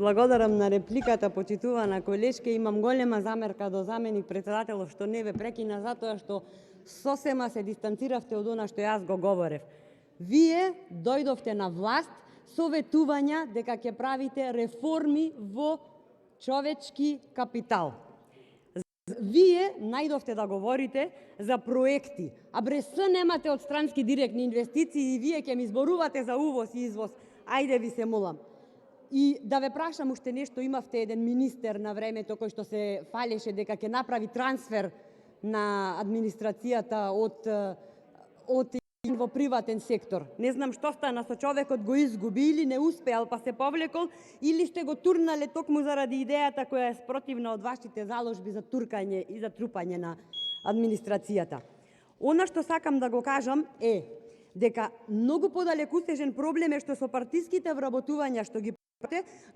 Благодарам на репликата, почитувана колешке. Имам голема замерка до заменик председателов што не ве прекина, затоа што сосема се дистанциравте од она што јас го говорев. Вие дојдовте на власт со ветувања дека ќе правите реформи во човечки капитал. Вие најдовте да говорите за проекти, а брес немате од странски директни инвестиции и вие ќе ми зборувате за увоз и извоз. Ајде ви се молам. И да ве прашам уште нешто, имавте еден министер на времето кој што се фалеше дека ќе направи трансфер на администрацијата од во приватен сектор. Не знам што стана со човекот, го изгуби или не успеал па се повлекол, или сте го турнале токму заради идејата која е спротивна од вашите заложби за туркање и за трупање на администрацијата. Она што сакам да го кажам е дека многу подалеку стежен проблем е што со партиските вработувања што ги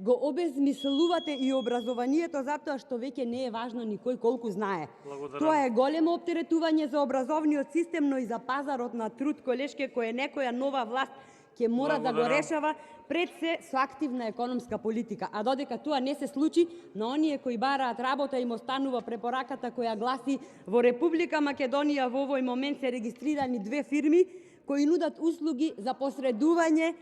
го обезмислувате и образованието затоа што веќе не е важно никој колку знае. Благодарам. Тоа е големо оптеретување за образовниот систем, но и за пазарот на труд, колешке, кој некоја нова власт ќе мора да го решава пред се со активна економска политика. А додека тоа не се случи, на оние кои бараат работа им останува препораката која гласи: во Република Македонија во овој момент се регистрирани 2 фирми кои нудат услуги за посредување,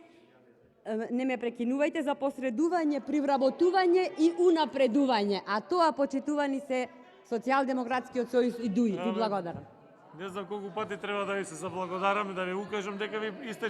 не ме прекинувајте, за посредување при вработување и унапредување. А тоа, почитувани се Социјалдемократскиот сојуз и ДУИ. Ви благодарам. Не знам колку пати треба да ви се заблагодарам и да ви укажам дека ви истече